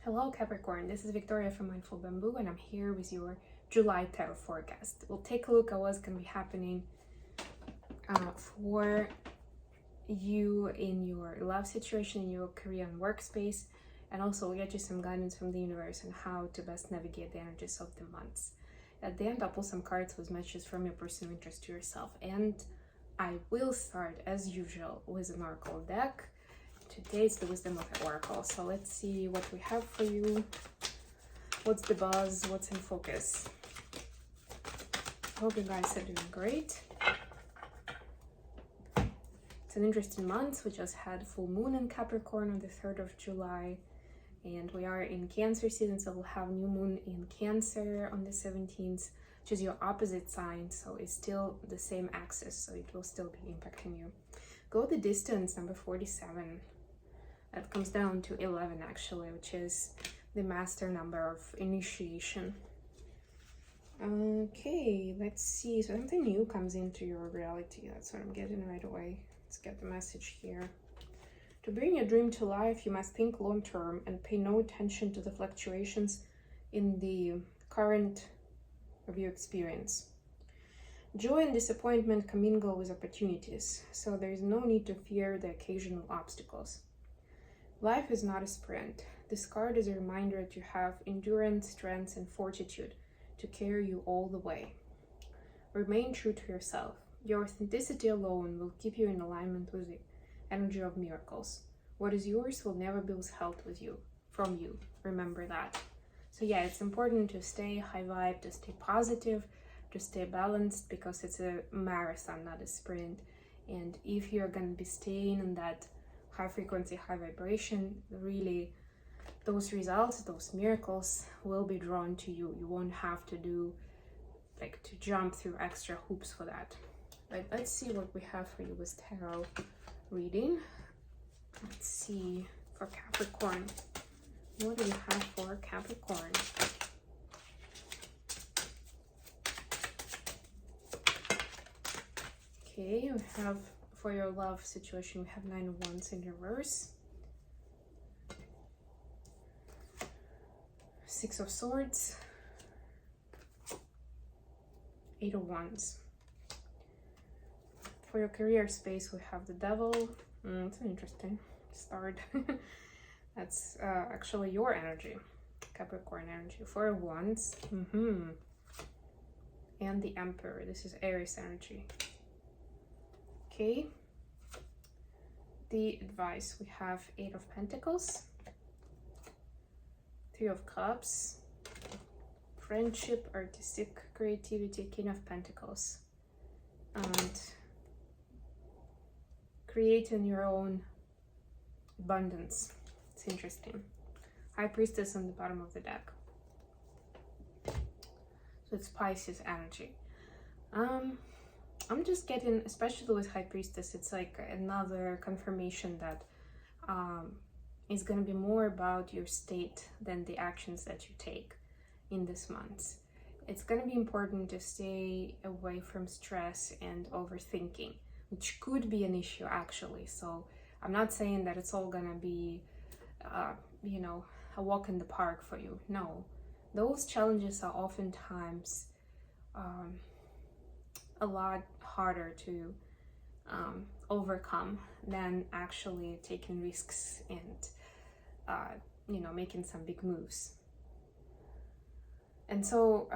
Hello Capricorn, this is Victoria from Mindful Bamboo and I'm here with your July tarot forecast. We'll take a look at what's going to be happening for you in your love situation, in your career and workspace, and also we'll get you some guidance from the universe on how to best navigate the energies of the months. At the end, I'll pull some cards with messages from your personal interest to yourself, and I will start as usual with an oracle deck. Today it's the Wisdom of the Oracle, so let's see what we have for you. What's the buzz? What's in focus? Hope you guys are doing great. It's an interesting month. We just had full moon in Capricorn on the 3rd of July, and we are in Cancer season, so we'll have new moon in Cancer on the 17th, which is your opposite sign, so it's still the same axis, so it will still be impacting you. Go the distance, number 47. That comes down to 11 actually, which is the master number of initiation. Okay, let's see. So something new comes into your reality. That's what I'm getting right away. Let's get the message here. To bring your dream to life, you must think long term and pay no attention to the fluctuations in the current of your experience. Joy and disappointment commingle with opportunities, so there is no need to fear the occasional obstacles. Life is not a sprint. This card is a reminder that you have endurance, strength, and fortitude to carry you all the way. Remain true to yourself. Your authenticity alone will keep you in alignment with the energy of miracles. What is yours will never be withheld from you. Remember that. So yeah, it's important to stay high vibe, to stay positive, to stay balanced, because it's a marathon, not a sprint. And if you're going to be staying in that high frequency, high vibration, really those results, those miracles will be drawn to you. You won't have to do to jump through extra hoops for that. But let's see what we have for you with tarot reading. Let's see for Capricorn. What do we have for Capricorn? Okay, we have for your love situation, we have 9 of Wands in reverse, 6 of Swords, 8 of Wands. For your career space, we have the Devil. It's an interesting start. That's actually your energy, Capricorn energy. 4 of Wands, and the Emperor. This is Aries energy. Okay, the advice, we have 8 of Pentacles, 3 of Cups, friendship, artistic creativity, King of Pentacles, and creating your own abundance. It's interesting. High Priestess on the bottom of the deck. So it's Pisces energy. I'm just getting, especially with High Priestess, it's like another confirmation that it's going to be more about your state than the actions that you take in this month. It's going to be important to stay away from stress and overthinking, which could be an issue actually. So I'm not saying that it's all going to be, a walk in the park for you. No, those challenges are oftentimes a lot harder to overcome than actually taking risks and making some big moves. And so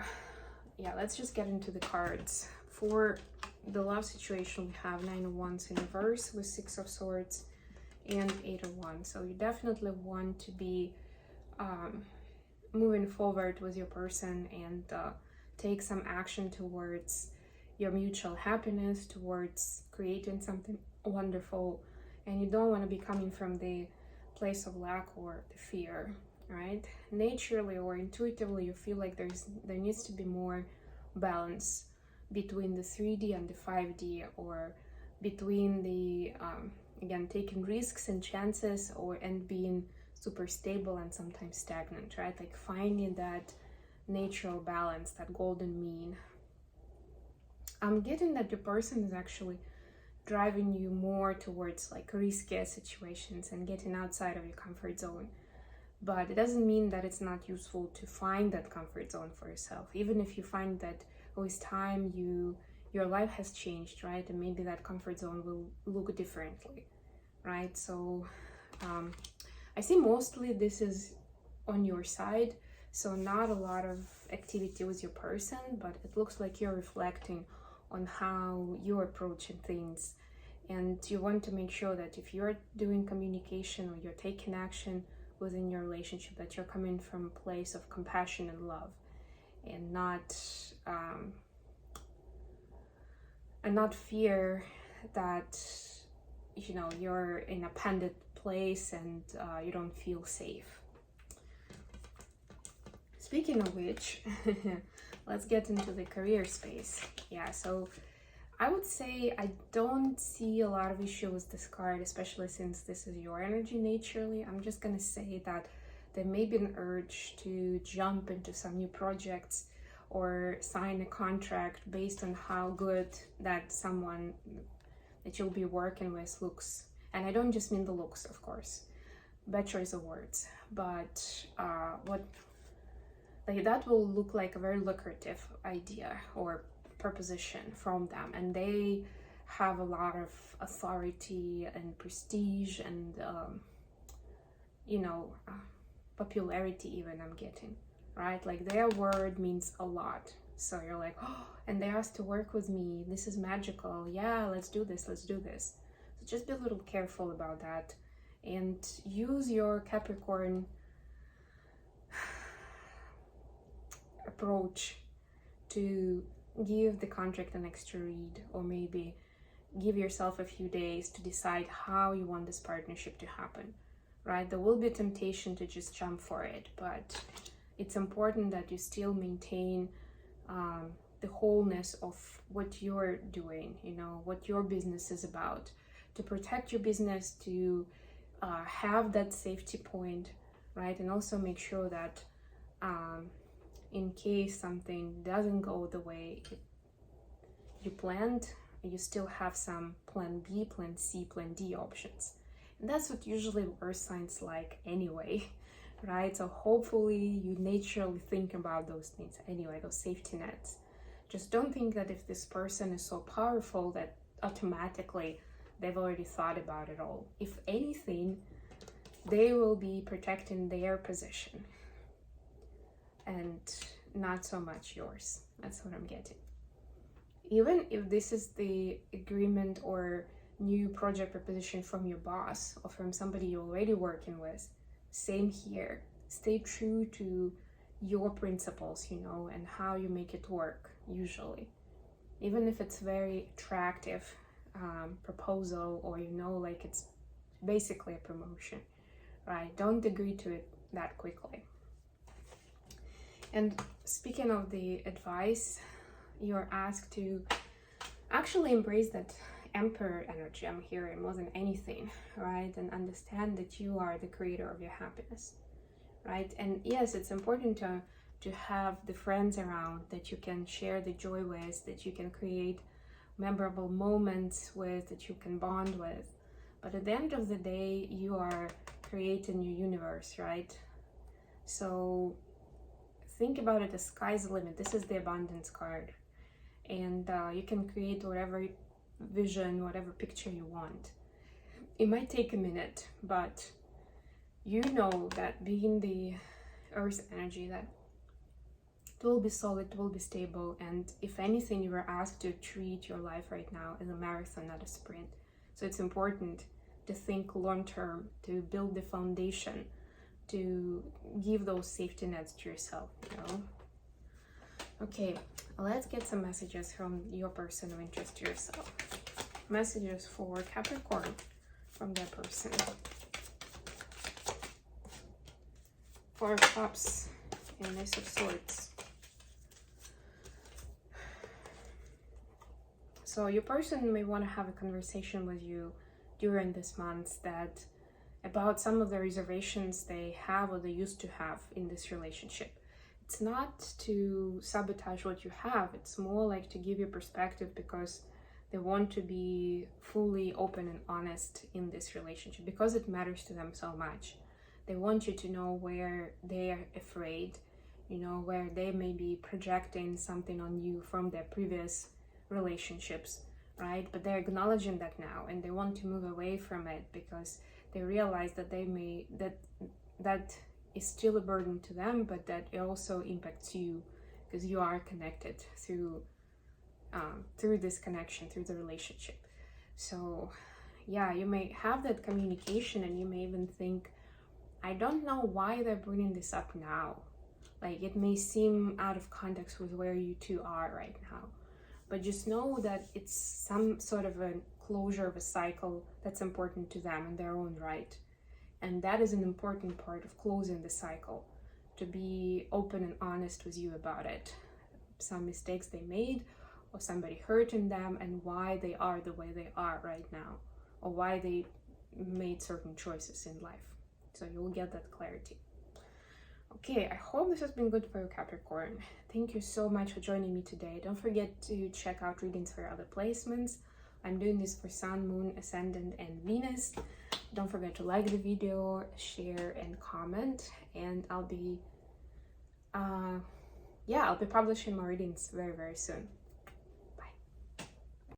yeah, let's just get into the cards. For the love situation, we have 9 of Wands in reverse with 6 of Swords and 8 of Wands. So you definitely want to be moving forward with your person and take some action towards your mutual happiness, towards creating something wonderful, and you don't want to be coming from the place of lack or the fear, right? Naturally or intuitively, you feel like there needs to be more balance between the 3D and the 5D, or between the again, taking risks and chances and being super stable and sometimes stagnant, right? Like finding that natural balance, that golden mean. I'm getting that the person is actually driving you more towards like riskier situations and getting outside of your comfort zone. But it doesn't mean that it's not useful to find that comfort zone for yourself, even if you find that with time your life has changed, right? And maybe that comfort zone will look differently, right? So I see mostly this is on your side, so not a lot of activity with your person, but it looks like you're reflecting on how you're approaching things, and you want to make sure that if you're doing communication or you're taking action within your relationship, that you're coming from a place of compassion and love, and not fear that you're in a pandemic place and you don't feel safe. Speaking of which, let's get into the career space. Yeah, so I would say I don't see a lot of issue with this card, especially since this is your energy naturally. I'm just gonna say that there may be an urge to jump into some new projects or sign a contract based on how good that someone that you'll be working with looks. And I don't just mean the looks, of course, bad choice of words, but that will look like a very lucrative idea or proposition from them, and they have a lot of authority and prestige and popularity even, I'm getting, right? Like their word means a lot. So you're like, oh, and they asked to work with me, this is magical, yeah, let's do this. So just be a little careful about that, and use your Capricorn approach to give the contract an extra read, or maybe give yourself a few days to decide how you want this partnership to happen, right? There will be a temptation to just jump for it, but it's important that you still maintain the wholeness of what you're doing, what your business is about, to protect your business, to have that safety point, right? And also make sure that in case something doesn't go the way you planned, you still have some plan B, plan C, plan D options. And that's what usually earth signs like anyway, right? So hopefully you naturally think about those things anyway, those safety nets. Just don't think that if this person is so powerful that automatically they've already thought about it all. If anything, they will be protecting their position and not so much yours. That's what I'm getting. Even if this is the agreement or new project proposition from your boss or from somebody you're already working with, same here. Stay true to your principles, and how you make it work usually. Even if it's very attractive proposal, or like it's basically a promotion, right? Don't agree to it that quickly. And speaking of the advice, you're asked to actually embrace that Emperor energy I'm hearing more than anything, right? And understand that you are the creator of your happiness, right? And yes, it's important to have the friends around that you can share the joy with, that you can create memorable moments with, that you can bond with. But at the end of the day, you are creating your universe, right? So think about it as sky's the limit. This is the abundance card. And you can create whatever vision, whatever picture you want. It might take a minute, but you know that being the earth energy, that it will be solid, it will be stable, and if anything, you are asked to treat your life right now as a marathon, not a sprint. So it's important to think long term, to build the foundation, to give those safety nets to yourself, Okay, let's get some messages from your person of interest to yourself. Messages for Capricorn from their person. Four of Cups and Ace of Swords. So your person may want to have a conversation with you during this month about some of the reservations they have or they used to have in this relationship. It's not to sabotage what you have, it's more like to give you perspective, because they want to be fully open and honest in this relationship, because it matters to them so much. They want you to know where they are afraid, you know, where they may be projecting something on you from their previous relationships, right? But they're acknowledging that now, and they want to move away from it because they realize that that is still a burden to them, but that it also impacts you because you are connected through this connection, through the relationship. So yeah, you may have that communication, and you may even think, I don't know why they're bringing this up now. Like, it may seem out of context with where you two are right now, but just know that it's some sort of a closure of a cycle that's important to them in their own right. And that is an important part of closing the cycle, to be open and honest with you about it. Some mistakes they made, or somebody hurting them, and why they are the way they are right now, or why they made certain choices in life. So you'll get that clarity. Okay, I hope this has been good for you, Capricorn. Thank you so much for joining me today. Don't forget to check out readings for other placements. I'm doing this for Sun, Moon, Ascendant, and Venus. Don't forget to like the video, share, and comment. And I'll be publishing my readings very, very soon.